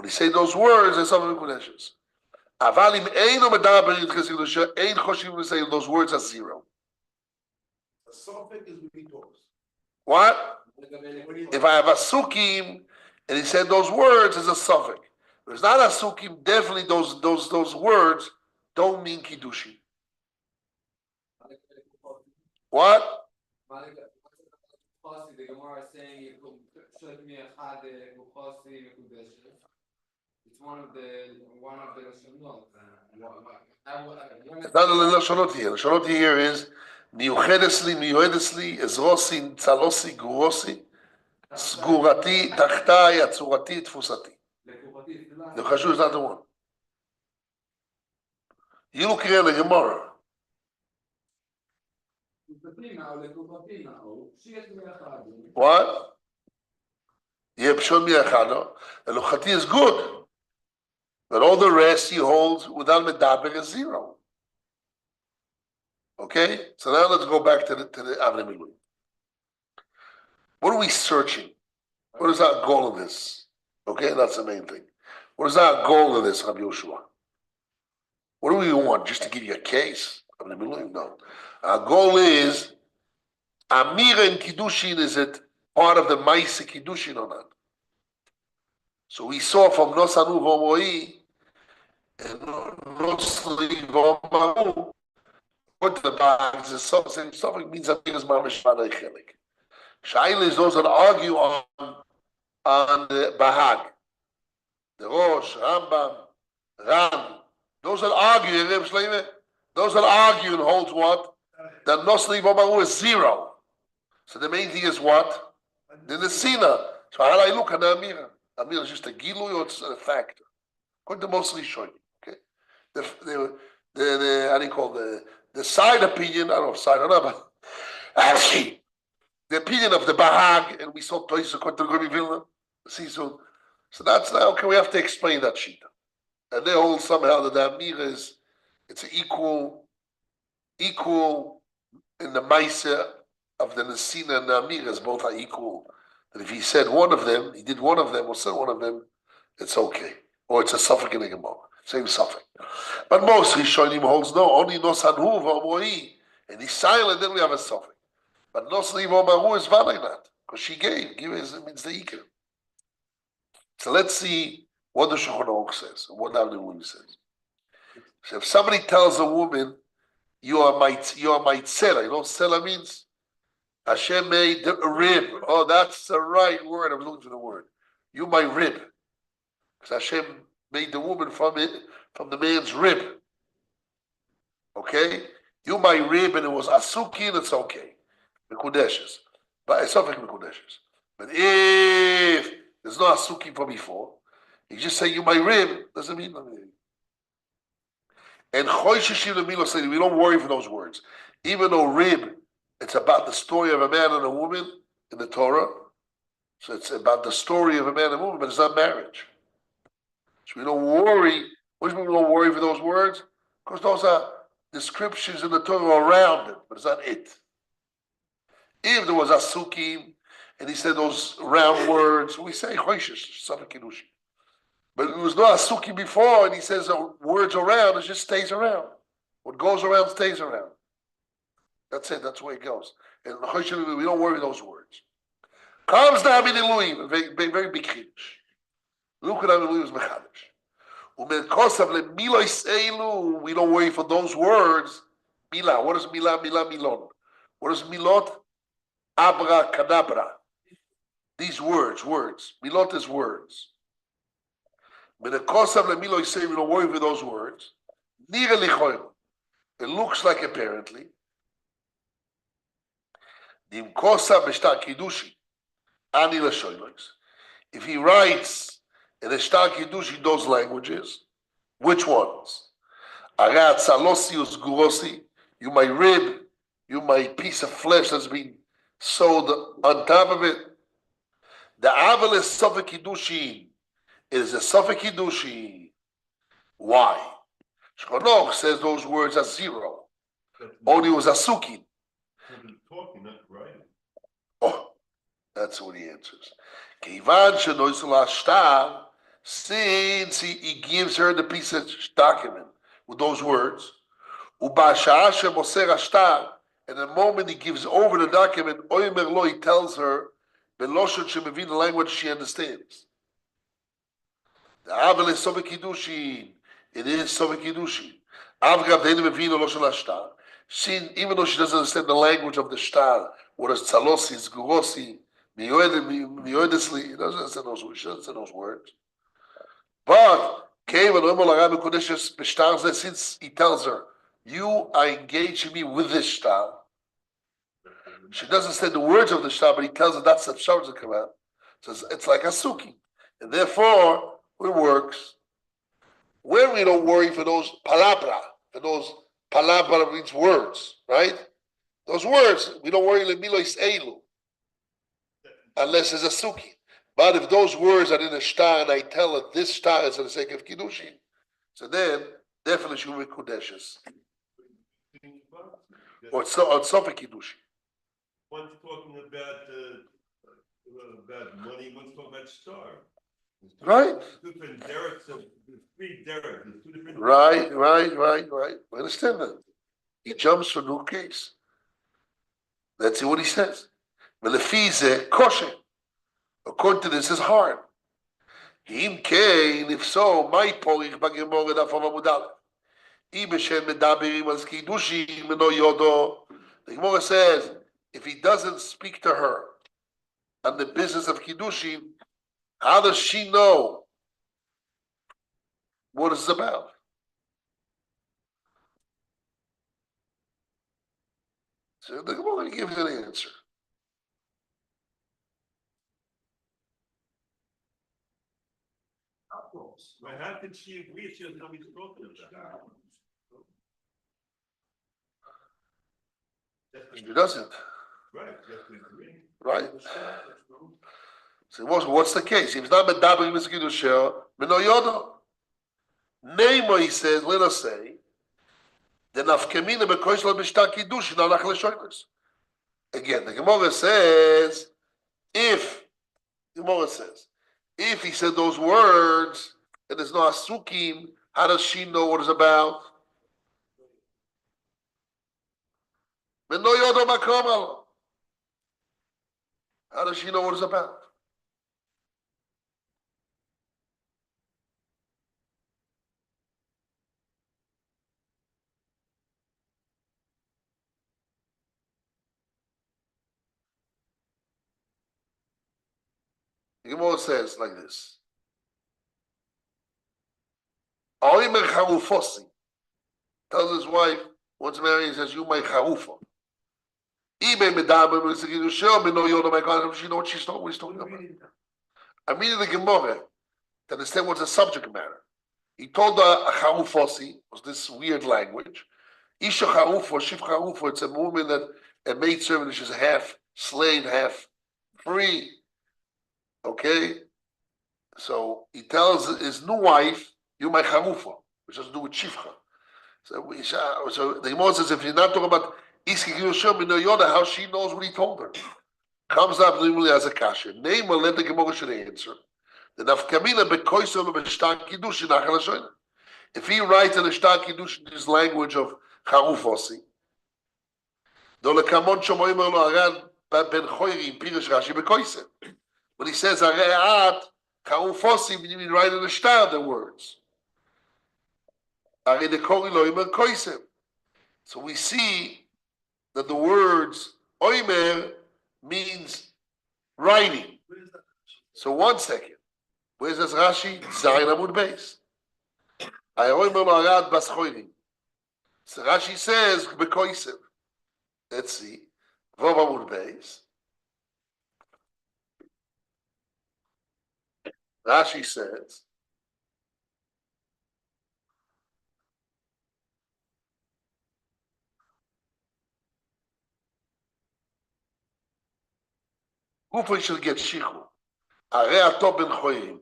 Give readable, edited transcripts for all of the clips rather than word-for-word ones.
When he say those words, there's something Mikudeshes. Avalim Eino Medaber Yitches Kedusha, Ein Choshim say those words are zero. A suffix is when he talks. What? If I have a Sukkim, and he said those words, is a suffix. If it's not a Sukkim, definitely those words don't mean Kiddushi. What? The Gemara is saying it's one of the Lashonot. It's not the Lashonot here. The Lashonot here is Miyuhedesli, Ezrosi, Tzalosi, Gurosi, Sgurati, Tachtai, Atzurati, Tfusati. The Chashu is not the one. You look here in the Gemara. What? Yepshon miachado. And Luchati is good. But all the rest he holds without medaber is zero. Okay? So now let's go back to the Avnei Milui. What are we searching? What is our goal in this? Okay, that's the main thing. What is our goal in this, Rabbi Yoshua? What do we want? Just to give you a case? Avnei Milui? No. Our goal is Amira in Kiddushin, is it part of the Maise Kiddushin or not? So we saw from Nosanu V'Omoi and Nosli V'Omaru, what the Bahag is something means Amira's Mamish Vanei Chelik. Shaila is those that argue on the Bahag. The Rosh, Rambam, Ram, those that argue, those that argue and holds what? That Nosli V'Omaru is zero. So the main thing is what? The Nesina. So how do I look at the Amira? Amira is just a Gilui or it's a factor? According to mostly showing. Okay. The how do you call the side opinion? I don't know if side or not, but actually the opinion of the Bahag, and we saw Toys according to Rabbi Vilna. See so that's now okay. We have to explain that shita, and they hold somehow that the Amira is it's an equal in the Maisa of the Nesina and the Amiras, both are equal. That if he said one of them, he did one of them, or said one of them, it's okay. Or it's a suffix in the Gemara. Same suffix. But most Rishonim holds no, only Nosanhu v'Omoi, and he's silent, then we have a suffix. But Nosli v'Omaru is Valaynat, because she gave. Give is means the Iker. So let's see what the Shulchan Aruch says, and what the Avnei Milui says. So if somebody tells a woman, you are my tzela, you know what tzela means? Hashem made a rib. Oh, that's the right word. I'm looking for the word. You my rib. Because Hashem made the woman from the man's rib. Okay? You my rib, and it was asukin, it's okay. Mekudeshes. But it's not like Mekudeshes. But if there's no asukin from before, you just say you my rib, doesn't mean nothing. And Choy Shishim Lemilo said, we don't worry for those words. Even though rib, it's about the story of a man and a woman in the Torah. So it's about the story of a man and a woman, but it's not marriage. So we don't worry. What do you mean we don't worry for those words? Because those are descriptions in the Torah around it, but it's not it. If there was Asukim, and he said those round words, we say Choishish, Safek Kiddushi. But there was no Asukim before, and he says words around, it just stays around. What goes around stays around. That's it. That's the way it goes. And we don't worry those words. Comes the Avnei Milui, very big chiddush. Look at Avnei Milui was mechadish. Umerkosav lemilos elu, we don't worry for those words. Mila. What is mila? Mila milon. What is milot? Abracadabra. These words. Milot is words. Umerkosav lemilos elu, we don't worry for those words. Nira lichoyim. It looks like apparently. If he writes in the Shtar Kiddushi those languages, which ones? You my rib, you my piece of flesh that's been sewed on top of it. The Aval is Safek Kiddushi. It is a Safek Kiddushi. Why? Shulchan Aruch says those words are zero. Only was Asukin. Talking, not writing. Oh, that's what he answers. Since he gives her the piece of document with those words, ובשעה שמוסר השטר, and the moment he gives over the document, oimer lo, he tells her, בלושן שמבין the language she understands. The Avel is Sovek Kiddushin. It is Sovek Kiddushin. Avgav Dein Mevino Lo Shel HaShtar. Even though she doesn't understand the language of the shtar, what is tzalosi, zgurosi, miyoedesli, she doesn't understand those words. She doesn't understand those words. But since he tells her, you are engaging me with this shtar, she doesn't understand the words of the shtar, but he tells her that's the shtar to come out. So it's like a suki. And therefore, it works. When we don't worry for those palabra means words, right? Those words, we don't worry lemilois elu, unless it's a suki. But if those words are in a shtar and I tell her this shtar is for the sake of kiddushin, so then definitely she will be kudeshes. Or it's sofa kiddushin. One's talking about money, one's talking about star. Right. Different derricks, there's three derricks, there's two different. Right. I understand that. He jumps for new case. Let's see what he says. Melefize kosher. According to this, is hard. Im kein, if so, my porich bagimor daf amudal. Im shen medaberim al kiddushin meno yodo. The Gemara says, if he doesn't speak to her on the business of kiddushin, how does she know what it's about? So the Gemara gives an answer. Well, how can she agree if she doesn't know what he's talking about? She doesn't. Right, you have to agree. Right? So what's the case? If it's not medabering with kiddushin, meno yodo. Nemo, he says, let us say, the nafkamina bekoisla b'shtar kiddushin alach l'shoynos. Again, the Gemara says, if he said those words and there's no asukim, how does she know what it's about? Meno yodo makom alo. How does she know what it's about? The Gemara says like this. Oimer charufosi tells his wife, once married, he says, you my charufa. Ibe medaber b'sekidushel meno yodo makom. She know what he's talking about. I'm reading the Gemara to understand what's the subject matter. He told her charufosi was this weird language. Isha charufo, shif charufo. It's a woman that a maid servant, she's half slave, half free. Okay, so he tells his new wife, "You my charufa," which has to do with shifcha. So the Gemara says, if you're not talking about Iski Kirushim, you know Yoda, how she knows what he told her. Comes up normally as a kasha. Name will let the Gemara should answer. The nafkamina bekoisel b'shtar kiddushin nachal hashoyna. If he writes in the shtar kiddushin his language of charufosi, do lekamon shomoyim lo aran ben choyrim pirish Rashi bekoisel. When he says areat charufosi, when you write in the shtar the words. Are the kori lo imer koisel. So we see that the words oimer means writing. So 1 second. Where's this Rashi? Zayin Amud Beis. Oimer lo arad bas choyrim. So Rashi says bekoisev. Let's see. Vov Amud Beis. Rashi says. Gufa shall get shichu. Are ato ben choyrim.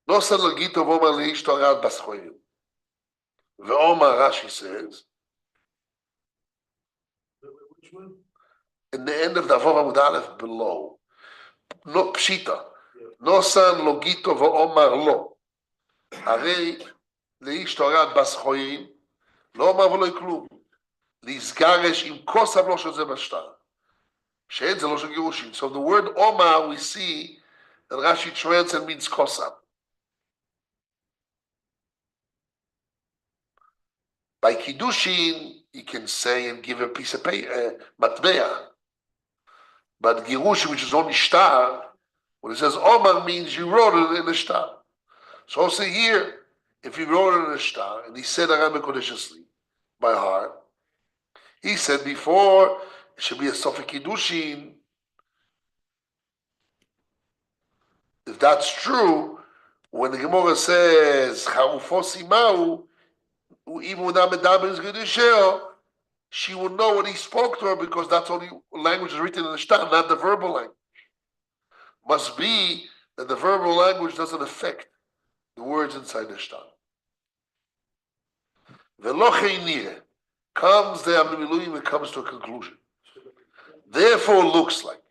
Nosan Lagito Voma Leishto Arad Baschoim. Ve'omar Rashi says, Which one? in the end of the Avov Amud Aleph below, no Pshita. Nosan Logito Ve'omar Lo. הרי לאיש תורת בסחורים לא אומר ולא כלום. להסגרש עם כוס הבלו של זה בשטר. שאין זה לא של גירושין. So the word Omar we see that Rashi translates means kosam. By Kiddushin, you can say and give a piece of paper, matbea. But Girushin, which is only shtar, when it says Omar means you wrote it in the shtar. So also here, if he wrote it in the shtar, and he said Aram Kodeshiously by heart, he said before, it should be a Sofik Kiddushin. If that's true, when the Gemara says Charufosi Ma'u, even without Medabin Gedishel, she will know what he spoke to her because that's only language is written in the shtar, not the verbal language. Must be that the verbal language doesn't affect the words inside the shtar. Velochei comes the Amiluim, it comes to a conclusion. Therefore, looks like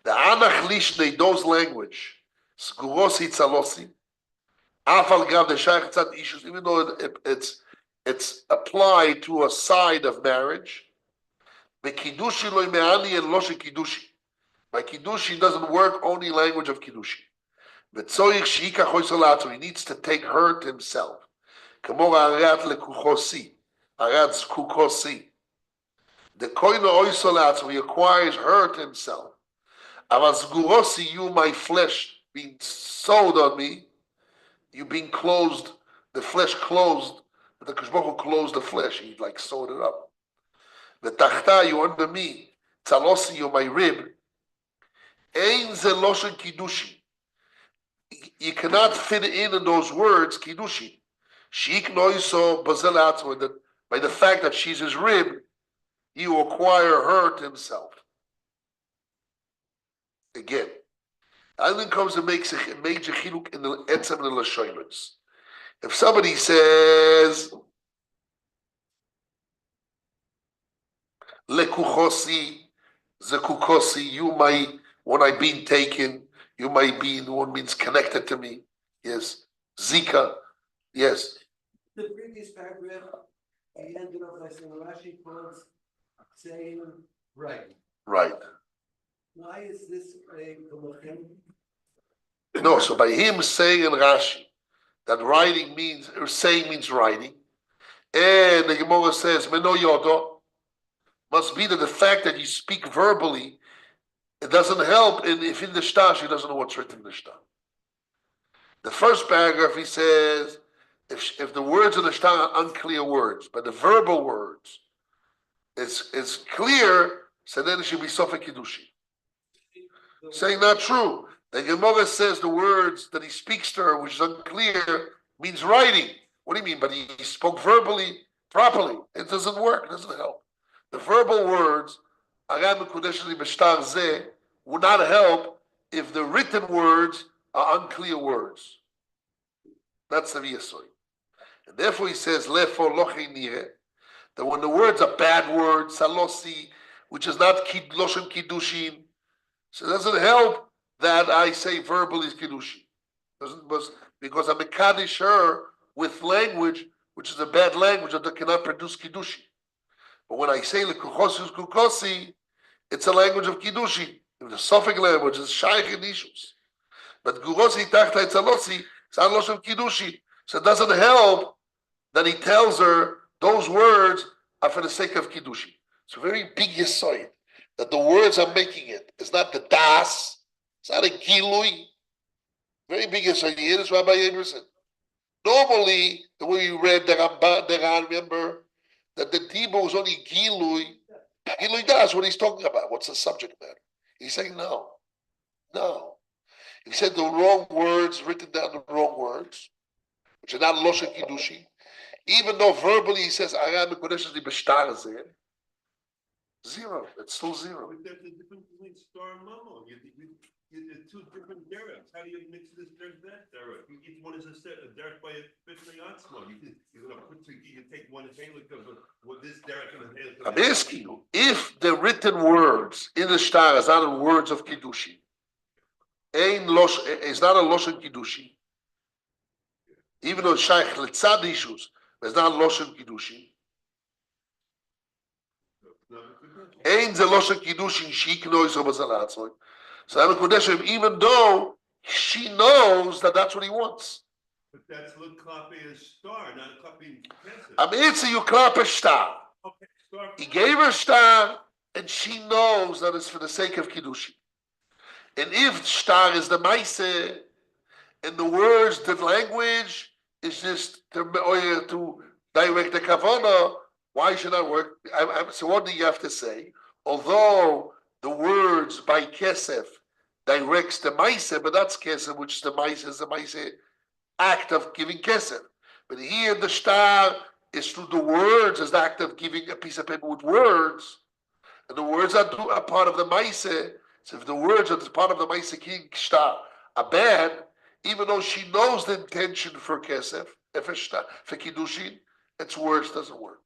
the Anach Lishnei, those language, Sgurosi Tzalosi, Afal Gav the Shaychatzat issues, even though it's applied to a side of marriage, the Kiddushi Loi Me'ani and Loshe Kiddushi. By Kiddushi doesn't work only language of Kiddushi. But Tzoyich Shika Choisolatu, he needs to take her to himself. Kamora Arat Lekuchosi, Arat Zkukosi. The Koino Oisolatu, he acquires her to himself. Avazgurosi, you, my flesh, being sewed on me, you being closed, the flesh closed, the Kishbochu closed the flesh, he like sewed it up. The Tachta, you under me, Tzalosi, you, my rib, Ein Zeloshen Kiddushi. You cannot fit in those words, Kiddushi. Sheik Noiso Bazelat, that by the fact that she's his rib, you acquire her to himself. Again, and then comes and makes a major chiluk in the etzem and the lashonos. If somebody says lekuchosi, zekukosi, you might when I've been taken, you might be the one means connected to me. Yes, zika. Yes. The previous paragraph, he ended up by saying Rashi quotes saying right. Right. Why is this a Kolochem? No, so by him saying in Rashi that writing means, or saying means writing, and the Gemara says, Meno Yodo, must be that the fact that you speak verbally, it doesn't help if in the shtar she doesn't know what's written in the shtar. The first paragraph he says, if the words in the shtar are unclear words, but the verbal words is clear, so then it should be Sofa Kiddushi. Saying not true. The Gemara says the words that he speaks to her, which is unclear, means writing. What do you mean? But he spoke verbally, properly. It doesn't work. It doesn't help. The verbal words, will not help if the written words are unclear words. That's the V'yasoy. And therefore he says, that when the words are bad words, salosi, which is not loshem kiddushin, so it doesn't help that I say verbally is kiddushin. Because I'm a kaddish her with language which is a bad language that cannot produce kiddushin. But when I say lekuchosi kukosi, it's a language of kiddushin. If the Sophic language is shaykh and issues. But gurosi tachta etzalosi, it's not loshem kiddushin. So it doesn't help that he tells her those words are for the sake of kiddushin. It's a very big yisoid that the words are making it. It's not the das. It's not a gilui. Very big yisoid. You hear this, Rabbi Abraham? Normally, the way you read the Ramban, remember that the Dibur was only gilui. Gilui das, what he's talking about. What's the subject matter? He's saying no. No. He said the wrong words, written down the wrong words, which are not loshen kiddushi. Even though verbally he says, Aram Kodesh li b'shtar hazeh, zero. It's still zero. But there's a difference between star and mamo. It's two different dereks. How do you mix this derek, that derek? Each one is a derek by a different atzma. You're gonna you take one halik of what this derek and a halik of I'm that. asking you, if the written words in the star is not in words of Kiddushin, is not a Loshen Kiddushin, even though it's Shaykh Letzad issues, it's not Loshen Kiddushin. Ein ze Loshen Kiddushin, she knows over Zalatzoi. So I'm a Kodeshim, even though she knows that that's what he wants. But that's look copy a star, not a copy pencil. I'm answering you, Klap a star. Okay, star. He gave her star, and she knows that it's for the sake of Kiddushin. And if star is the maise, and the words, the language is just to direct the kavana, why should that work? So what do you have to say? Although the words by kesef directs the maise, but that's kesef, which the maise is the maise act of giving kesef. But here the star is through the words as the act of giving a piece of paper with words, and the words are part of the maise. So if the words are part of the maise king star are bad, even though she knows the intention for kesef, if it's star for kiddushin, its words doesn't work.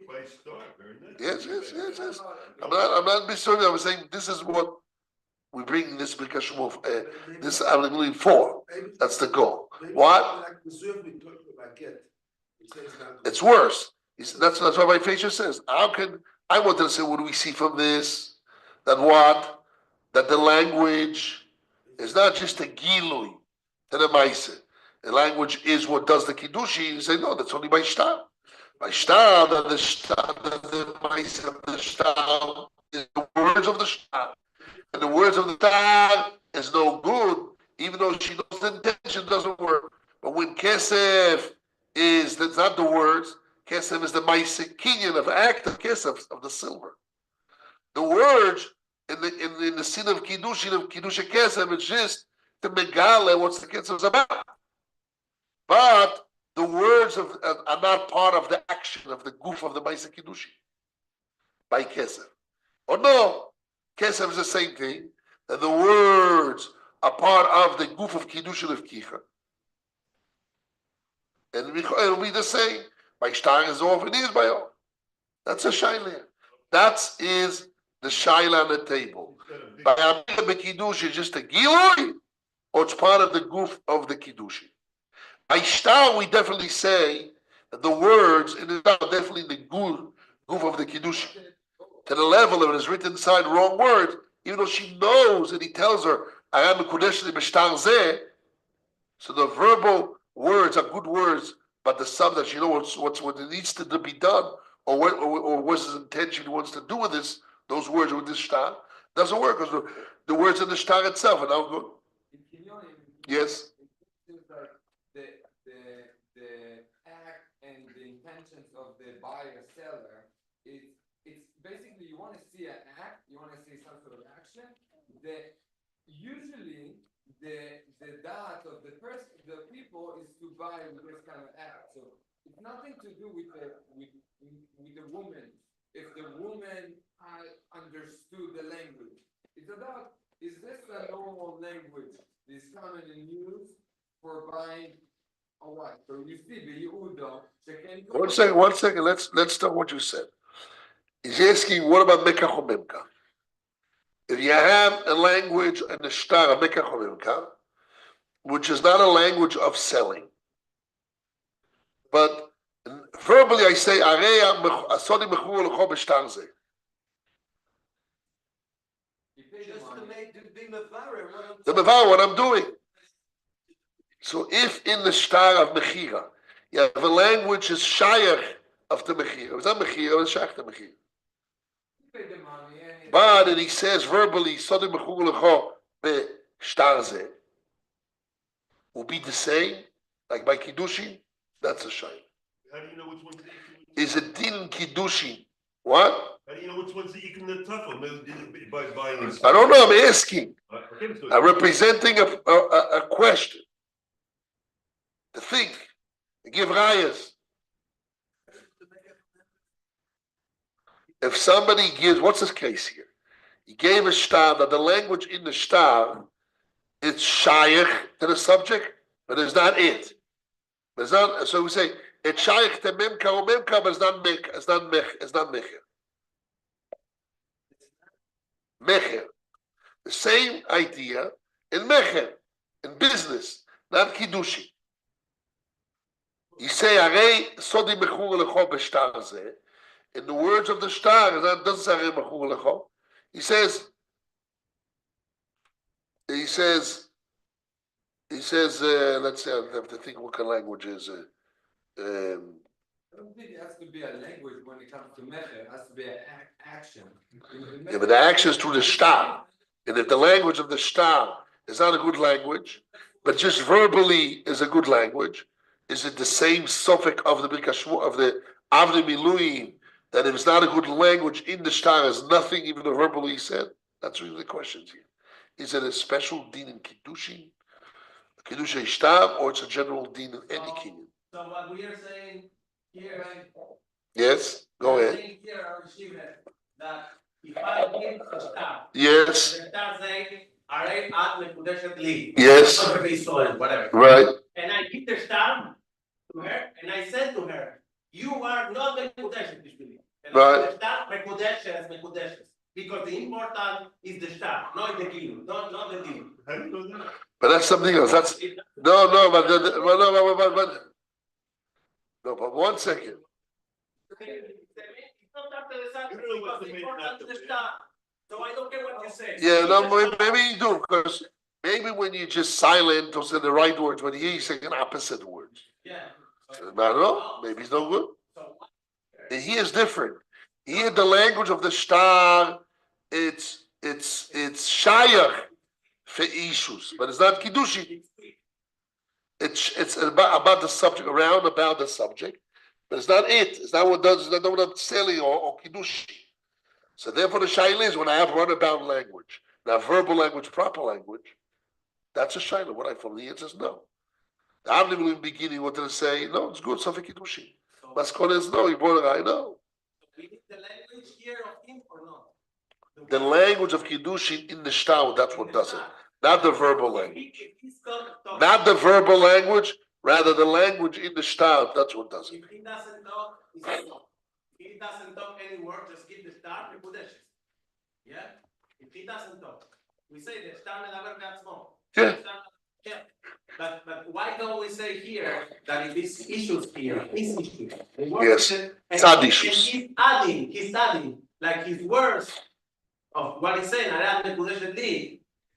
By star, very nice. Yes. I'm not misunderstanding. I'm saying this is what we bring this Bikashmov, this I'm for. That's the goal. What? It's worse. That's why my Fasher says. How can I wanted to say? What do we see from this? That what? That the language is not just a gilui to the maise. The language is what does the kiddushi. You say no, that's only by shtar. By shtar, the shtar, the maise of the shtar is the words of the shtar, and the words of the shtar is no good, even though she knows the intention doesn't work. But when kesef is, that's not the words. Kesef is the maise kinyan of act of kesef of the silver. The words in the sin of kiddushin kesef, it's just to megale what's the kesef about. But the words are not part of the action of the goof of the maise kiddushin by kesef. Or no, kesef is the same thing. And the words are part of the goof of kiddushin of kicha. And it'll be the same. By shtar is off, it is by all. That's a shaila. That is the shaila on the table. By Amir Kiddush is just a gilui, or it's part of the goof of the kiddushin. By shtar, we definitely say that the words, it is not definitely the goof of the kiddushin. To the level of it is written inside wrong words, even though she knows and he tells her, I am a Kodesh B'shtar Zeh. So the verbal words are good words, but the substance, you know what it needs to be done, or what's his intention he wants to do with this, those words with this shtar, doesn't work because the words in the shtar itself are now good. Yes. It seems like the act and the intentions of the buyer seller, it's basically you want to see an act, you want to see some sort of action. Usually the dot of the people is to buy with this kind of act. So it's nothing to do with the woman. If the woman understood the language, it's about, is this a normal language that is common in use for buying a wife? So you see the Yehuda. One second. Let's start what you said. He's asking, what about Mekach or Memka? If you have a language and a shtar of Mekach or Memka, which is not a language of selling, but verbally I say, Just to make the big mevarer, the mevarer, what I'm doing. So if in the shtar of Mechira, you have a language is shayach of the Mechira, it's not Mechira, it's shayach to Mechira. But and he says verbally, Sodim Mechur Lecho be shtar zeh, will be the same, like by Kiddushin, that's a shayach. How do you know which one's the Is a din Kiddushin. What? How do you know which one's the ikon and tuffle? By buying. I don't know, I'm asking. Okay, so I'm representing a question. To think, to give rayas. If somebody gives, what's this case here? He gave a star that the language in the star it's shaykh to the subject, but it's not it. But it's not. So we say it's shaykh to memka or memka, but it's not mech. It's not mech. It's not mecher. Mecher. The same idea in mecher, in business, not kiddushi. You say arei sodi mechur lecho b'shtar zeh. In the words of the star, it doesn't say arei mechur lecho. He says. Let's say, I have to think what kind of language is. I don't think it has to be a language when it comes to measure. It has to be an action. Yeah, but the action is through the star. And if the language of the star is not a good language, but just verbally is a good language, is it the same suffix of the Bikashmu, of the Avni Miluim, that if it's not a good language in the star is nothing, even though verbally he said? That's really the questions here. Is it a special din in Kiddushin, Kiddushin Shtar, or it's a general din in any kinyan? So what we are saying here, Yes, go we are ahead. saying here, our Yeshiva, that if I give a star, Yes, the star saying, "Arei ad mekudeshet li." yes, Whatever. right. And I give the star to her, and I said to her, "You are not mekudeshet bishvili." And Right. the star mekudeshes, because the important is the star, not the kilo, not the deal. How do you know that? But that's something else. That's no, but 1 second. It's not after the sun, because the important is the star. So I don't care what you say. Yeah, no, maybe you do, because maybe when you just silent or say the right words, when you say an opposite words. Yeah. I don't know. Maybe it's no good. So And here is different. Here, the language of the star, it's shayach for issues, but it's not kiddushi. It's about the subject, around about the subject, but it's not it. It's not what does. It's not what I'm selling or kiddushi. So therefore, the shaila is when I have runabout language, now verbal language, proper language. That's a shaila. What I from the answer is no. The Avnim in the beginning wanted to say no. It's good. Something kiddushi. Maskon is no. You brought it. I know. we need the language here of him or not? The language of kiddushin in the shtar. That's what does it. Not the verbal language. Not the verbal language. Rather, the language in the shtar. That's what does it. If he doesn't talk, he's not. If he doesn't talk any word, just give the star mekudeshes. Yeah? If he doesn't talk, we say the star medaber be'atzmo. Yeah. Yeah. But why don't we say here that it is issues here, his issues? Yes. And Tzad issues. he's adding, like his words of what he's saying,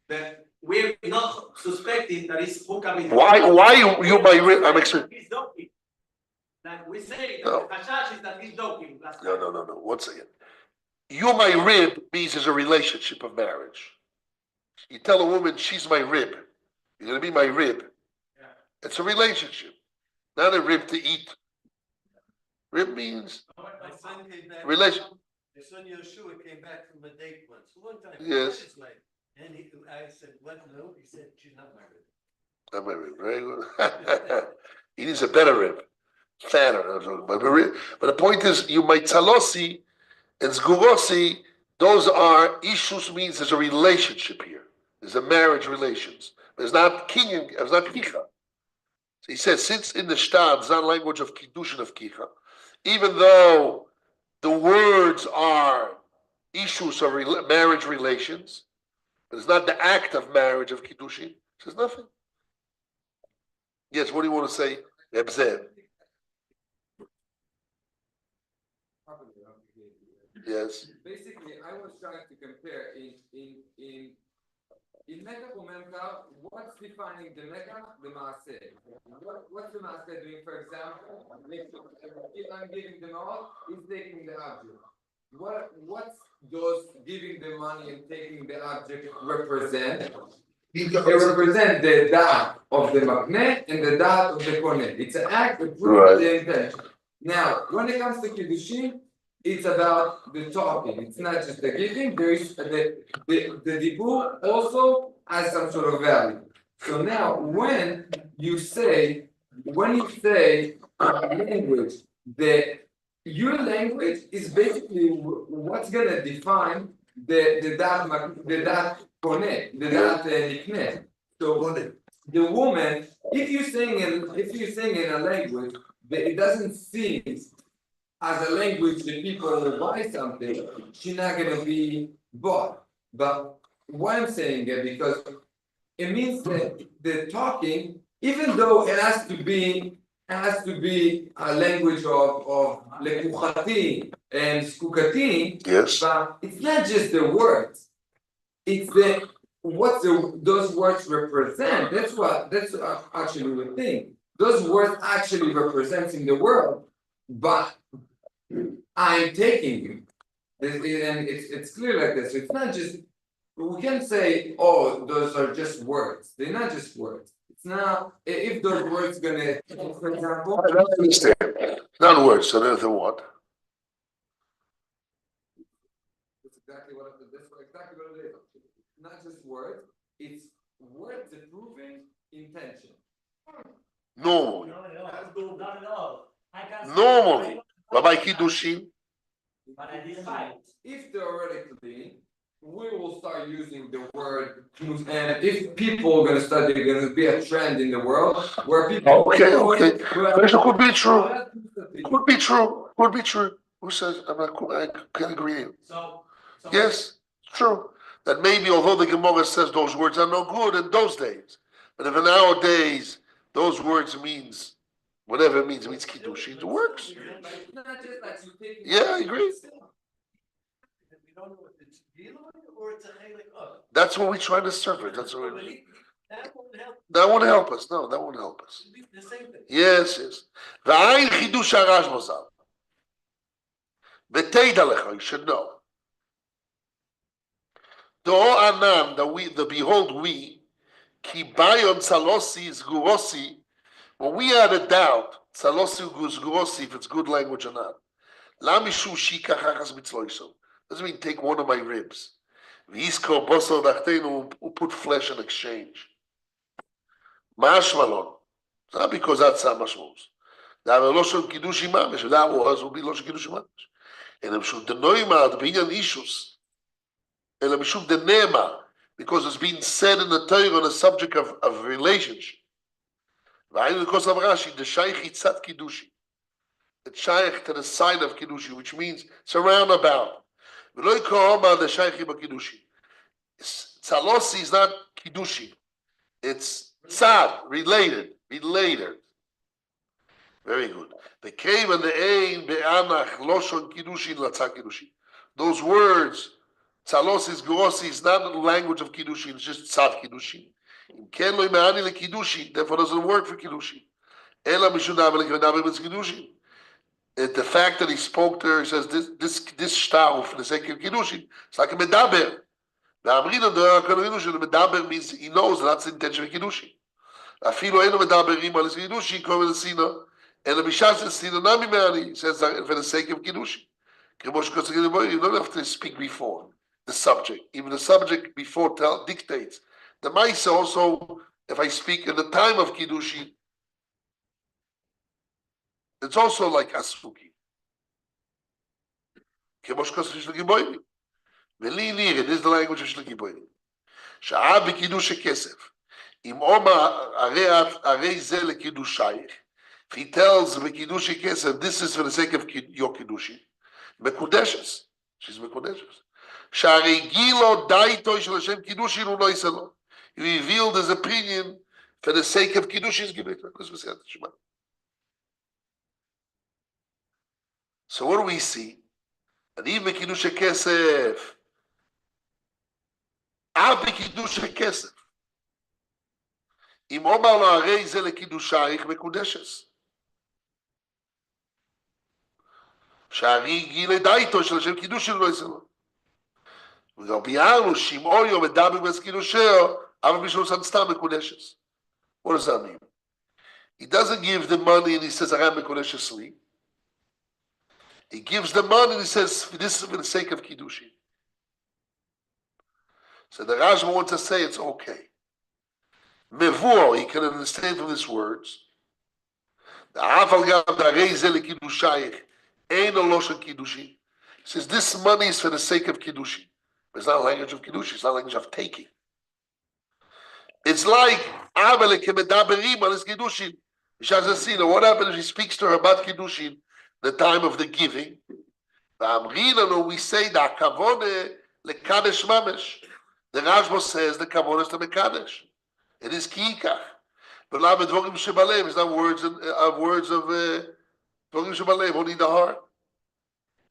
that we're not suspecting that it's hukah. Why you by I'm explaining. He's joking. Like we say, No. the hashash is that he's joking. No. 1 second. You my rib means there's a relationship of marriage. You tell a woman she's my rib. You're gonna be my rib. Yeah. It's a relationship, not a rib to eat. Rib means My son came back. relation. My son Yeshua came back from a date once, one time. Yes. And I said, "What? No." He said, "She's not my rib." Not my rib. Very good. He needs a better rib, fatter. But the point is, you might talosi and zgurosi. Those are issues. Means there's a relationship here. There's a marriage relations. There's not kinyan. It's not kicha. So he says, since in the shtar, it's not language of kiddushin of kicha, even though the words are issues of marriage relations, but it's not the act of marriage of kiddushin. It says nothing. Yes, what do you want to say, Ebzeh? Yes. Basically, I was trying to compare in Mecca for Memka, what's defining the Mecca? The Maaseh. What's the Maaseh doing, for example? If I'm giving them all, he's taking the object. What's those giving the money and taking the object represent? They represent the da'at of the magnet and the da'at of the connect. It's an act that proves the intention. Now, when it comes to Kiddushin, it's about the talking. It's not just the giving. There is the dibur also has some sort of value. So now, when you say language, your language is basically what's gonna define the dat connect, the dat nikne. So the woman, if you sing in a language that it doesn't seem as a language that people will buy something, she's not gonna be bought. But why I'm saying it because it means that the talking, even though it has to be a language of lekuchati and skukati, Yes. but it's not just the words. It's those words represent. That's actually the thing. Those words actually representing the world, but I'm taking you. And it's clear like this. It's not just we can't say, oh, those are just words. They're not just words. It's not if those words gonna, for example. I don't understand. Not words, so then what? That's exactly what it is. Not just words, it's words approving intention. Normally. No, not at all. I can. Normally. Rabbi Kiddushin. But I didn't buy it. If theoretically we will start using the word, and if people are gonna start, there's gonna be a trend in the world where people. Okay. Could be true. Could be true. Could be true. Who says I can agree? So. Yes, true. That maybe although the Gemara says those words are no good in those days, but if in nowadays those words means whatever it means kiddushin, it works. It's not just like you taking. Yeah, I agree. We don't know if it's Gilon or it's a Halak up. That's what we try to serve. That's what we. That won't help. That won't help us. No, that won't help us. It'll be the same thing. Yes, yes. V'ayin chidush harash mozal. V'teida lecha, you should know. The anan, the behold we, ki bayon tzalosi zgurosi. When we had a doubt, tzalosi zgurosi, if it's good language or not. Lamishu shika chachas mitzloiso. Doesn't mean take one of my ribs. V'yiskor bosor dachtenu, who put flesh in exchange. Mashmalon. It's not because that's how mashmos. That was loshon kiddushi mamish. That will be loshon kiddushi mamish. And I'm sure the noima, the binyan issues. And I'm sure the nema, because it's being said in the Torah on the subject of relationship. Because of Rashi, the shaykh itzat kiddushi. The shaykh to the side of kiddushi, which means it's a roundabout. V'lo yikro the shaykh iba kiddushi. Tzalosi is not kiddushi. It's tzad, related. Very good. The cave and the ein be'anach loshon kiddushin latzak kiddushin. Those words, tzalosis grossi, is not the language of kiddushin. It's just tzad kiddushin. Ken lo imeani le kiddushin. Therefore, doesn't work for kiddushin. Ela mishun davar lekedaber with kiddushin. The fact that he spoke to her, he says this shtar for the sake of kiddushin. It's like a medaber. The amrina the kiddushin. The medaber means he knows that's the intention of kiddushin. Afilo eno medaberim al kiddushin koven l'sina. And the Mishas is Sinonami Mani says that for the sake of Kiddush. You don't have to speak before the subject. Even the subject before dictates. The Maisa also, if I speak in the time of Kiddushi, it's also like Asuki. This is the language of Shlikiboyim. Sha'ab b'Kiddush kesef. Im Oma arei ze leKiddushayich. If he tells Mekidushi Kesef, this is for the sake of your Kiddushi, Mekudeshes. She's Mekudeshes. Shari Gilo Daito Shel Hashem Kiddushi Lo Noiselo. He revealed his opinion for the sake of Kiddushi's Gebet. So what do we see? And even Kiddushi Kesef, Abi Kiddushi Kesef. Im Omar Lo Arei Ze LeKiddushayich Mekudeshes. שערי גילה דייתו של השם קידושין לא יסלו. וגם ביארנו שמעויו מדבר בס קידושו, אבל בשביל some סתם מקודשס. What does that mean? He doesn't give the money and he says, I am מקודשס לי. He gives the money and he says, this is for the sake of kiddushin. So the Rashba wants to say it's okay. Mevuo, he can understand from these words. The Afal Gam da Reize le Kiddushayich. Ain't a loshon kiddushin. He says this money is for the sake of kiddushin. It's not a language of Kiddushin, it's not a language of taking. It's like, what happened if he speaks to her about Kiddushin, the time of the giving? We say that kavone lekadesh mamish. The Rashba says the kavone is to mekadesh. It is kiikach. But dvorim shebalev is not words of dvorim shebalev, only the heart.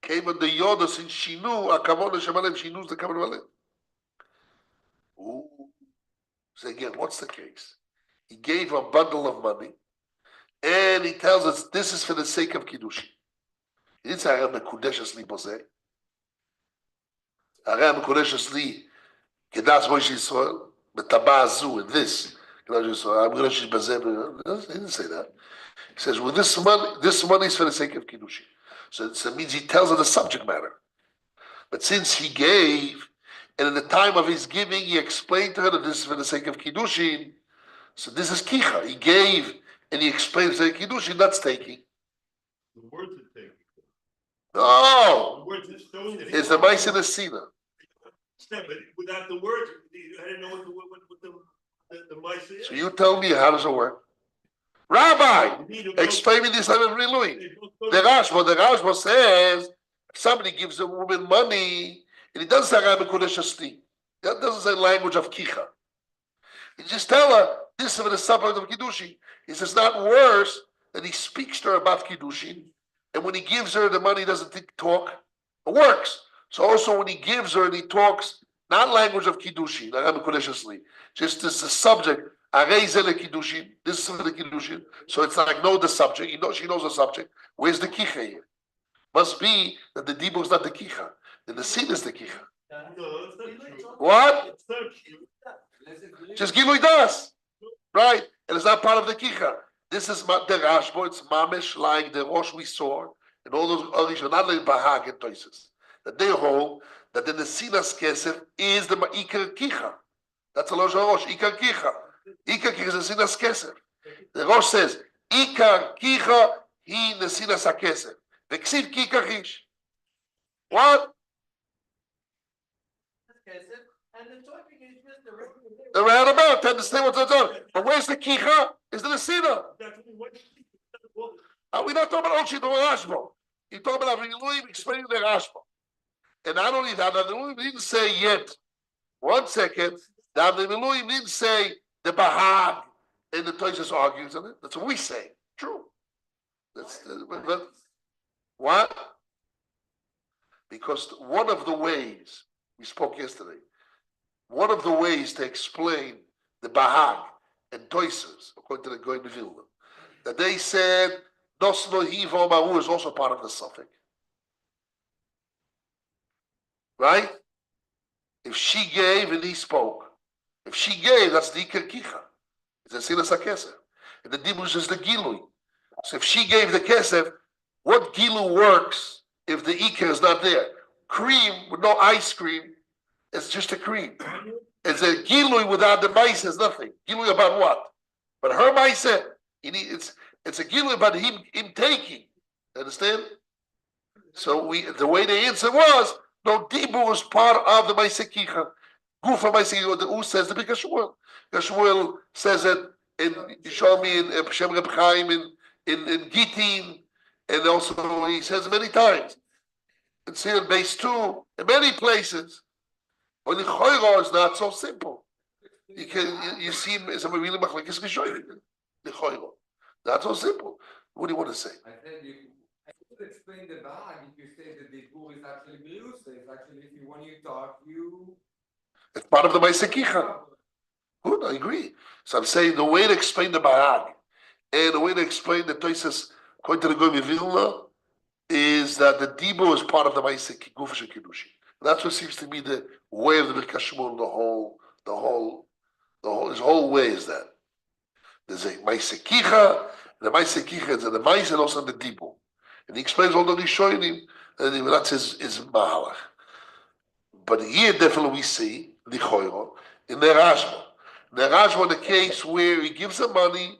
Came on the yodos in shinu a kavone shebalev. Shinu is the kavone balev. Ooh. So again, what's the case? He gave a bundle of money, and he tells us this is for the sake of kiddushin. He didn't say "Aram mekudeshes li bozeh." Aram mekudeshes li kedas Moshe Yisrael betaba azu in this. I'm going to He didn't say that. He says, "Well, this money is for the sake of kiddushin." So it means he tells her the subject matter. But since he gave, and in the time of his giving, he explained to her that this is for the sake of kiddushin. So this is kicha. He gave, and he explained the kiddushin. That's taking. The words are taken. No, The words are showing that. it's the mice in the sina. But without the words, I didn't know what the mice is. So you tell me, how does it work? Rabbi, explain me this time of Rilui. The Rashba says, if somebody gives a woman money, and he doesn't say Rabbi Kodesh Asti. That doesn't say language of kicha. He just tell her, this is for the subject of Kiddushin. He says, not worse that he speaks to her about Kiddushin, and when he gives her the money, he doesn't talk. It works. So also when he gives her and he talks, not language of Kiddushin, just as the subject, this is for the Kiddushin. So it's like, know the subject, she knows the subject. Where's the kicha here? Must be that the dibur is not the kicha, and the sin is the kicha. No, it's not true. What? It's not true. Just Gilui Das, right? And it's not part of the kicha. This is the Rashba, it's mamish like the Rosh we saw, and all those others are not like Bahag and Toises. That they hold that the Nesinas Kesef is the Ikar Kicha. That's a Rosh Rosh, Ikar Kicha. Ikar Kicha is the Nesinas Kesef. The Rosh says, Ikar Kicha hi Nesinas HaKesef. V'ksiv Kikar Hish. What? And the topic is just the regular. The roundabout, to understand what's going on. But where's the Kicha? Is the Nesina. We're not talking about Ochi, the Rashba. You're talking about Rilui explaining the Rashba. And not only that, the Rilui didn't say yet. 1 second. The Rilui didn't say the Bahag and the Toises argues on it. That's what we say. True. But what? Because one of the ways, we spoke yesterday, one of the ways to explain the Bahag and Toises, according to the Goy Vilna, that they said, Nosno Hivo Mahu is also part of the suffix. Right? If she gave and he spoke, if she gave, that's the Iker Kicha. It's a Silas HaKesef. And the Dibush is the Gilui. So if she gave the Kesef, what Gilu works if the Iker is not there? Cream with no ice cream, it's just a cream. It's a Gilui without the mice is nothing. Gilui about what? But her mice, it's a Gilui about him taking. Understand? So the way the answer was, no, Dibur was part of the Maaseh Kicha. Gufa Maaseh Kicha, the U says the big Shmuel. Shmuel says it in Yishalmi, in Shem Reb Chaim, in Gittin, and also he says many times. It's here in base 2, in many places. But the Choyro is not so simple. You see some really machlekes rishonim. The Choyro, not so simple. What do you want to say? I said I could explain the Bahag if you say that the Gur is actually Milusa. It's actually if you when you talk, you. It's part of the Maaseh Kicha. Good, I agree. So I'm saying the way to explain the Bahag and the way to explain the Toises according to the Goy Vilna is that the Dibur is part of the Maaseh Gufa Kiddushi. That's what seems to be the way of the Birkat Shmuel. His whole way is that there's a Maaseh Kicha, the Maaseh Kicha is the Maaseh and also the Dibur. And he explains all the Rishonim, and that's his Mahalach. But here definitely we see the Choyro in the Rashba. The Rashba, the case where he gives the money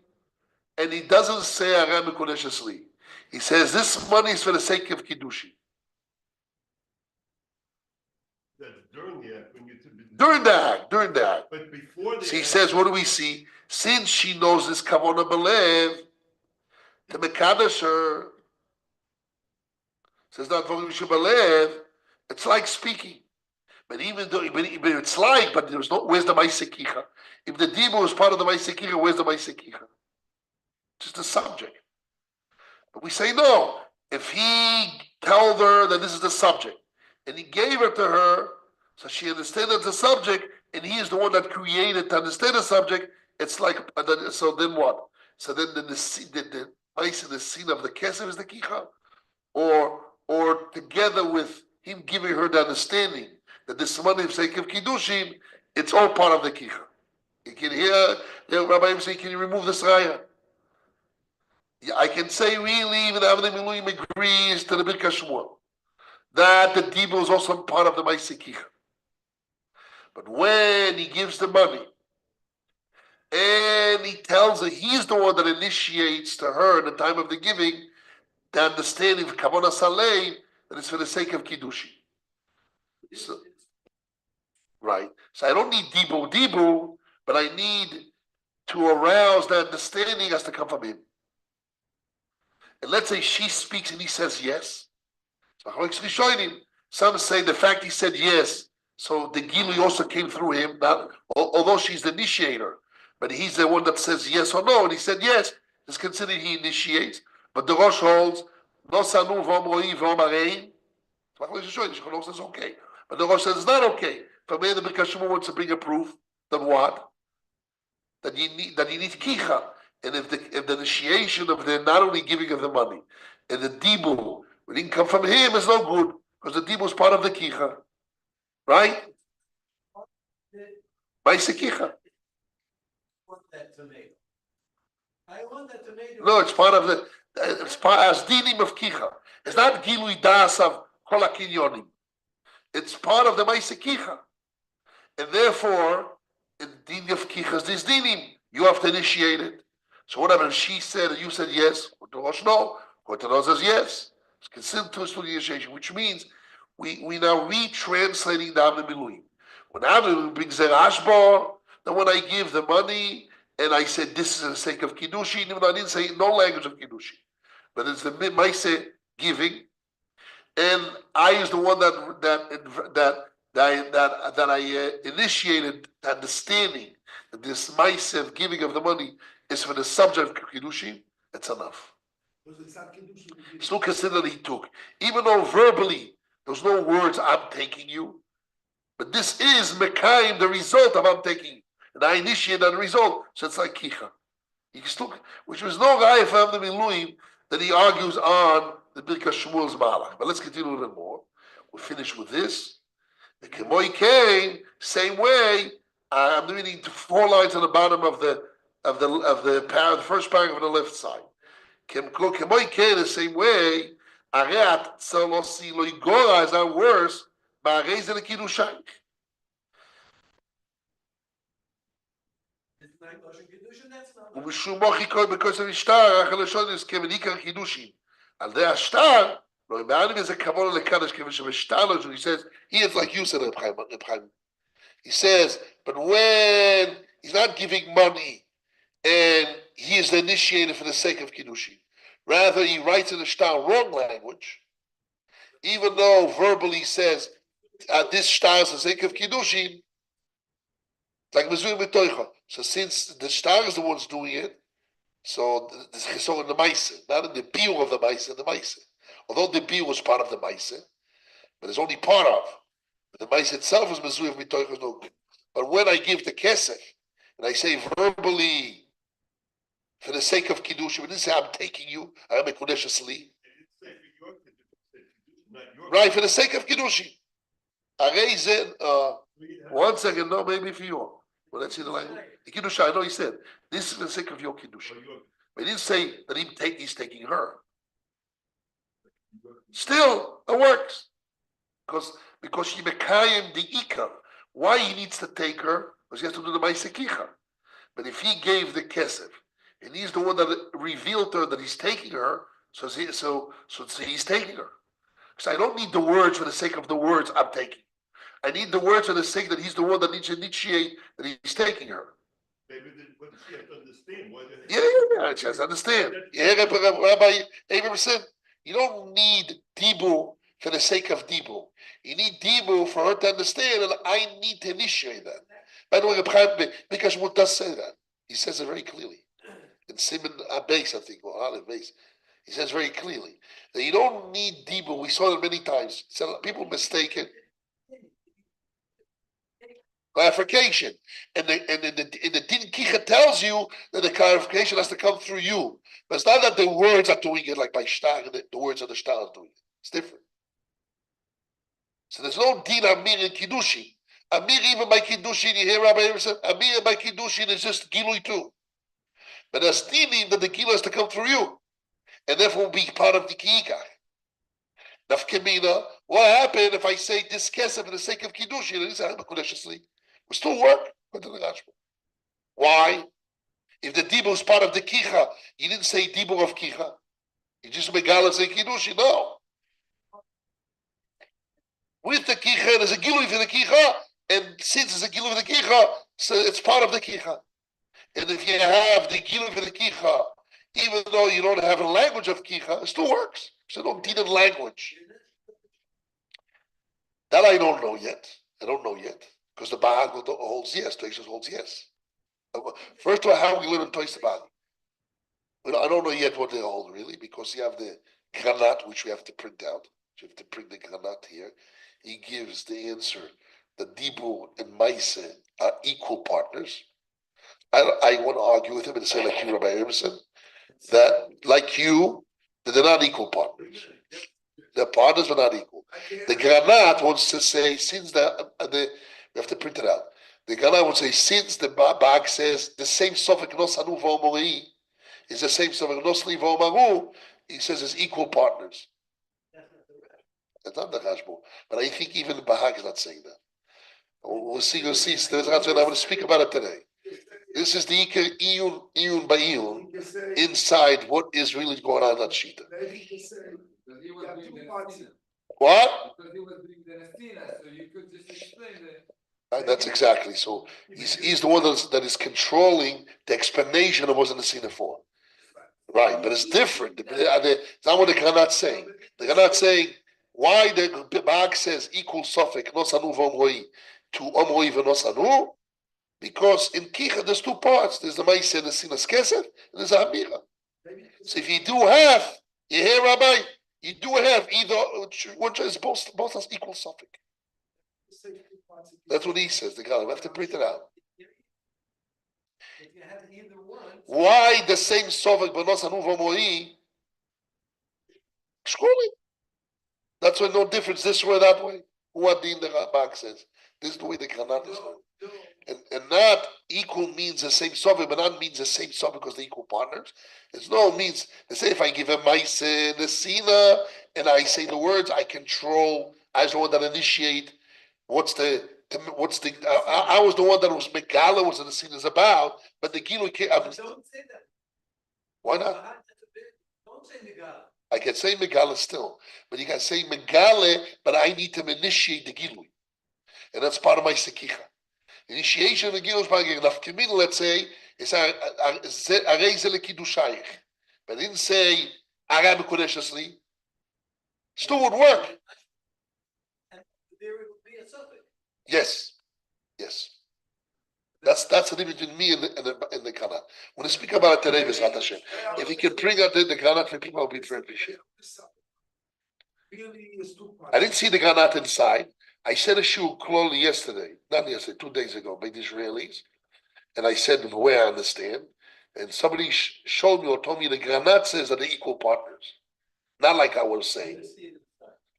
and he doesn't say Aram Kodesh Asli. He says this money is for the sake of Kiddushi. That's during the During the act. But before the So he act- says, what do we see? Since she knows this kavona belev, to mekadosh her, says not dvarim shebelev, it's like speaking. But even though, but it's like, but there's no, where's the maisekicha? If the dibur is part of the maisekicha, where's the maisekicha? Just the subject. But we say no. If he told her that this is the subject, and he gave it to her, so she understands it's the subject, and he is the one that created to understand the subject, it's like, so then what? So then the ice in the scene of the kesef is the kicha? Or together with him giving her the understanding that this money of sake of kiddushin, it's all part of the kicha. You can hear Rabbi say, can you remove this raya? Yeah, I can say really, even Avnei Miluim agrees to the Birkas Shmuel that the dibur is also part of the Ma'aseh Kicha. But when he gives the money and he tells her he's the one that initiates to her in the time of the giving, the understanding of Kavona Saleh that it's for the sake of Kiddushi. So, right. So I don't need dibur, but I need to arouse the understanding has to come from him. And let's say she speaks and he says yes. Some say the fact he said yes, so the Gilui also came through him, not, although she's the initiator, but he's the one that says yes or no, and he said yes, it's considered he initiates. But the Rosh holds, no sanu v'omroi v'omarei, says okay. But the Rosh says it's not okay. For me, the Birkas Shmuel wants to bring a proof, then what? That you need kicha. And if the initiation of the not only giving of the money and the dibur, it didn't come from him, it's no good because the dibur is part of the kicha, right? Ma'aseh kicha. Want that tomato. I want that tomato. No, it's part of the. It's part as dinim of kicha. It's not gilui das of kol hakinyonim. It's part of the ma'aseh kicha, and therefore, in din of kicha is this dinim. You have to initiate it. So whatever she said and you said yes, or the Rosh no, or the Rosh says yes. It's considered to the initiation, which means we now retranslating the Avnei Miluim. When Avnei brings the Rashba, then when I give the money and I said this is for the sake of Kiddushin, even though I didn't say no language of Kiddushin, but it's the Maaseh giving, and I is the one that I initiated the understanding that this Maaseh giving of the money is for the subject of Kiddushin. It's enough. It's not considered he took, even though verbally there's no words I'm taking you, but this is Mekayim, the result of I'm taking you, and I initiate that result, so it's like kicha. You can still, which was no guy from the Miluim that he argues on the Birkas Shmuel's Malach. But let's continue a little more. We'll finish with this. The Kemoi came same way. I'm reading 4 lines on the bottom of the first paragraph on the left side. Kemoi came the same way. Areat Salosi lo igora is not worse. But Arei the Kiddushin. It's like Lashon Kiddushin, that's not. ומשום מוחי קורא בכוסר השטר, אחרי לשון is כמניקר קידושין. על ידי השטר, לא ימענו מזה כבוד לקדש, כיוון שבשטר לו, he says, he is like you said, Reb Chaim. He says, but when he's not giving money, and he is the initiator for the sake of kiddushin, rather he writes in the shtar wrong language, even though verbally he says, this shtar is the sake of kiddushin, like Mezuyim B'toicha. So since the shtar is the ones doing it, so in the Maaseh, not in the biur of the Maaseh, Although the biur was part of the Maaseh, but it's only part of. The Maaseh itself is Mezuyim B'toicha, no good. But when I give the kesef, and I say verbally, for the sake of Kiddush, I didn't say I'm taking you, I'm a Kodesh Asli. Right, for the sake of Kiddushin. One second, no, maybe for you. Well, let's see the language. The Kiddush, I know he said, this is for the sake of your Kiddush. But he didn't say that he's taking her. Still, it works. Because she mekayim the ikar. Why he needs to take her? Because he has to do the Ma'aseh Kicha. But if he gave the kesef, and he's the one that revealed to her that he's taking her, so he's taking her. Because I don't need the words for the sake of the words I'm taking. I need the words for the sake that he's the one that needs to initiate that he's taking her. Maybe but she has to understand why they're. Yeah, she has to understand. Yeah, Rabbi Abraham said, you don't need Dibu for the sake of Dibu. You need Dibu for her to understand, and I need to initiate that. By the way, Reb Chaim, because what does say that? He says it very clearly. In Simon Base, I think, or Aleph Base. He says very clearly that you don't need Dibu. We saw it many times. So people mistake it. Clarification. And the Din Kicha tells you that the clarification has to come through you. But it's not that the words are doing it like by Shtar, the words of the Shtar are doing it. It's different. So there's no Din Amir in Kiddushin. Amir, even by Kiddushin, you hear Rabbi Emerson, Amir by Kiddushin is just Gilui too. But there's Dinim that the Gilui has to come through you. And therefore be part of the Kiikach. Nafkemina, what happened if I say this kesef for the sake of Kiddushin? And he said, we still work. Why? If the Dibu is part of the Kicha, you didn't say Dibu of Kicha. You just Megala say Kiddushin. No. With the Kicha, there's a Gilui for the Kicha, and since there's a Gilui for the Kicha, so it's part of the Kicha. And if you have the Gilui for the Kicha, even though you don't have a language of Kicha, it still works. So don't need a language. That I don't know yet. I don't know yet. Because the Bahag holds yes. Toysus holds yes. First of all, how we learn in Toysus Bahag? I don't know yet what they hold really, because you have the Granat, which we have to print out. You have to print the Granat here. He gives the answer that Dibu and Maise are equal partners. I want to argue with him and say, like you, Rabbi Emerson, that like you, that they're not equal partners. They're partners but not equal. The Granat wants to say, since we have to print it out. The Granat wants to say, since the Bag says the same suffix nos anu v'omori is the same suffix nos li v'omaru, he says it's equal partners. That's not the Rashbo. But I think even the Bahag is not saying that. We'll see. I'm going to speak about it today. This is the Iyun by Iyun inside what is really going on in that Shita. What? Because he was doing the Nestina, so you could just explain it. That's exactly. So he's the one that is controlling the explanation of what's in the Nesina for. Right, but it's different. It's not what the Granat saying. The Granat saying why the Bag says equal suffix nos anu v'omroi to omroi v'nos anu, because in Kicha there's two parts. There's the Maise and the Sinas Kesef, and there's a Hamira. So if you do have, you hear Rabbi, you do have either which is both has equal suffix. That's what he says. The guy, we have to print it out. If you have either one. Why the same suffix v'nos anu v'omroi? Shkuli. That's why no difference this way or that way. What the Bag says. This is the way the Granat is going. And not equal means the same suffix, but not means the same suffix because they're equal partners. It's no means, they say if I give a Maise, the Sina, and I say the words, I control, I was the one that initiate, I was the one that was Megala, was the Sina is about, but the Gilu came. Don't say that. Why not? Don't say Megala. I can say Megala still, but you can say Megala, but I need to initiate the Gilu. And that's part of my Sekicha. Initiation of the Gilus Bagir Nafkemin, let's say, is Arezele Kiddushayich. But I didn't say Arab Kodeshasli. Still would work. And there would be a suffix. Yes. Yes. That's the difference between me and the Kana. When I speak about it today, B'ezrat Hashem, if you can bring out the Kana for people, I'll be very appreciative. I didn't see the Granat inside. I said a shul closely yesterday, not yesterday, 2 days ago, by the Israelis, and I said the way I understand, and somebody showed me or told me the Granat says that they're equal partners, not like I was saying.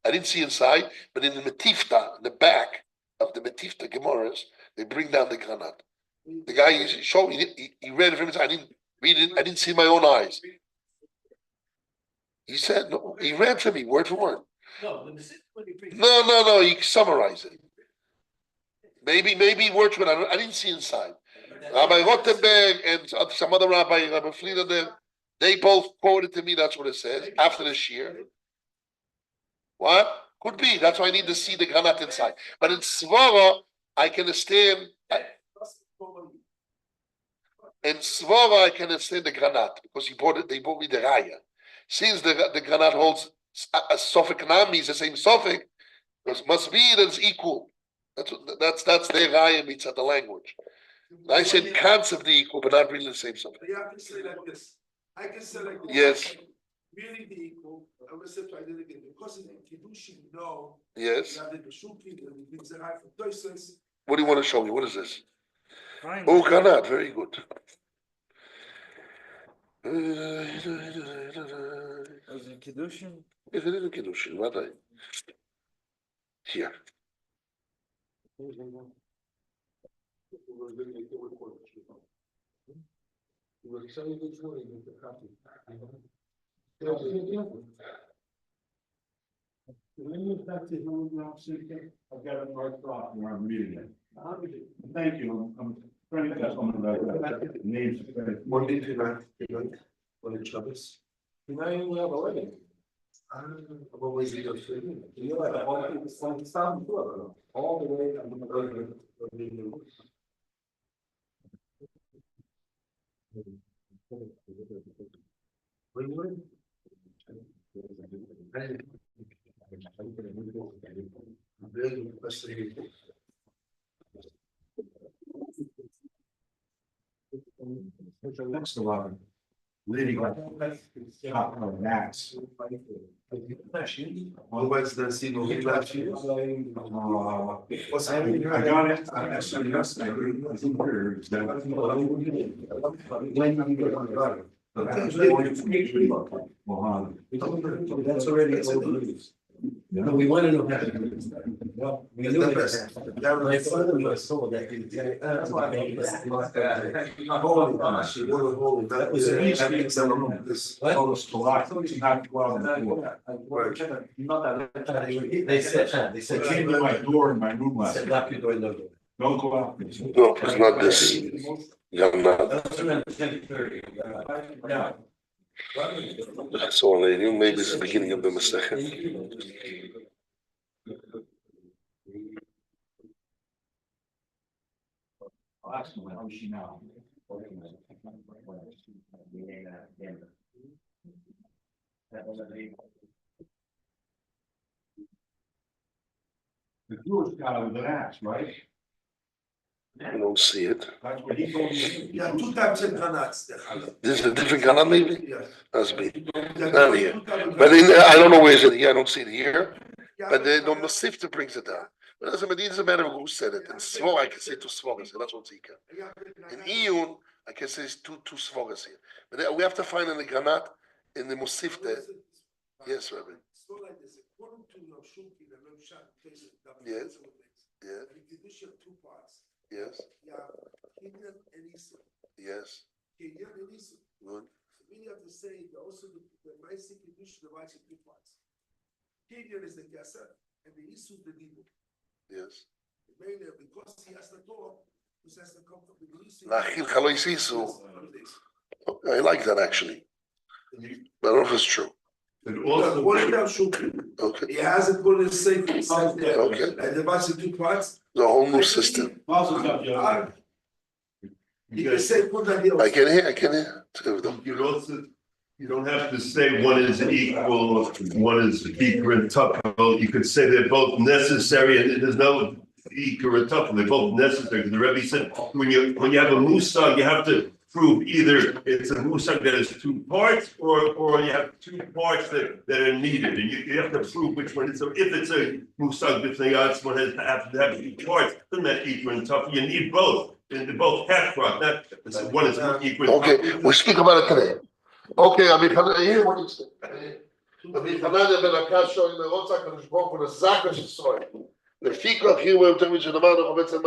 I didn't see inside, but in the Metifta, in the back of the Metifta Gemaras, they bring down the Granat. The guy showed me, he read it from inside. I didn't read it. I didn't see my own eyes. He said, no, he read for me word for word. No, you summarize it. Maybe words, but I didn't see inside. Rabbi Rottenberg and some other Rabbi Flieder there, they both quoted to me, that's what it says, after the Shir. What? Could be. That's why I need to see the granat inside. But in svara, I can understand. In svara, I can understand the granat because they bought me the raya. Since the granat holds a suffix nami is the same suffix, it must be that it's equal. That's their raya meets at the language. I said concept equal, but not really the same suffix. You have to say like this. I can say like this. Yes. Really the equal. I'm gonna say I did again because in Kiddushin, no. Yes. You have the Beshukin and the Bigzerai for Toysens. What do you want to show me? What is this? Oh, granat. Very good. As in Kiddushin? Yes, it is a Kiddushin. What I here. I've got a marked off where I'm reading it. Thank you, I'm trying to get someone that names. What did you not? When it troubles. You know, you have already. I've always been a student. You know, I want to stand all the way. When you were. Next one. Leading like Max. Otherwise, then see no hit last year. What's happening? I got it. I actually yesterday. I think we're. When you get on the line. That's already. Yeah. We want to know how to do this. We knew it. My father-in-law told that. That's why I made holy gosh, holy. That was an easy example. This. They said, Came to my door in my room last said, night. lock your door, no door. Don't go out. No, it's not this. Granat. That's around 10:30. No. That's all. Maybe it's the beginning of the mistake. I'll ask him, how is she now? The Jewish guy with an axe, right? I don't see it. That's what he told me. Yeah, 2 types of granates. This is a different granat, maybe? Yes. Must be. Not here. But I don't know where is it here. I don't see it here. But the Masifta brings it down. But it doesn't matter who said it. In Svor, I can say two Svogas. That's what Zika. In Iyun, I can say it's two Svogas here. But we have to find in the granat, in the Masifta. Yes, Rabbi. Yes. Yes. Two parts. Yes. Yeah, Kenyan and Esau. Yes. Kenyan and Esau. Good. So we have to say that also the Maisi Kiddush divides in 2 parts. Kenyan is the Kesser and the Esau the Dibur. Yes. Because he has the Torah, he has to come from the Esau. Lachil Chalois Esau. I like that actually. I don't know if it's true. And What also. Okay. he has it put in the same Okay. and divides in 2 parts. The whole new system. You can say put that here. I can hear. Two of them. You don't have to say one is equal, one is equal and tuple. You could say they're both necessary, and there's no equal and tuple. They're both necessary. The Rebbe said when you have a musag, you have to prove either it's a musag that has 2 parts, or you have 2 parts that are needed, and you have to prove which one. So if it's a musag b'fnei one has to have 2 parts, then that equal and tuple. You need both. And they're both half part. Not one is equal. Okay, we'll speak about it today. Okay, I hear what you said. אני חנניה בן הקשו, אם רוצה הקדוש ברוך הוא לזק ושסוי. לפי כך יהיו יותר משדבר, אנחנו בעצם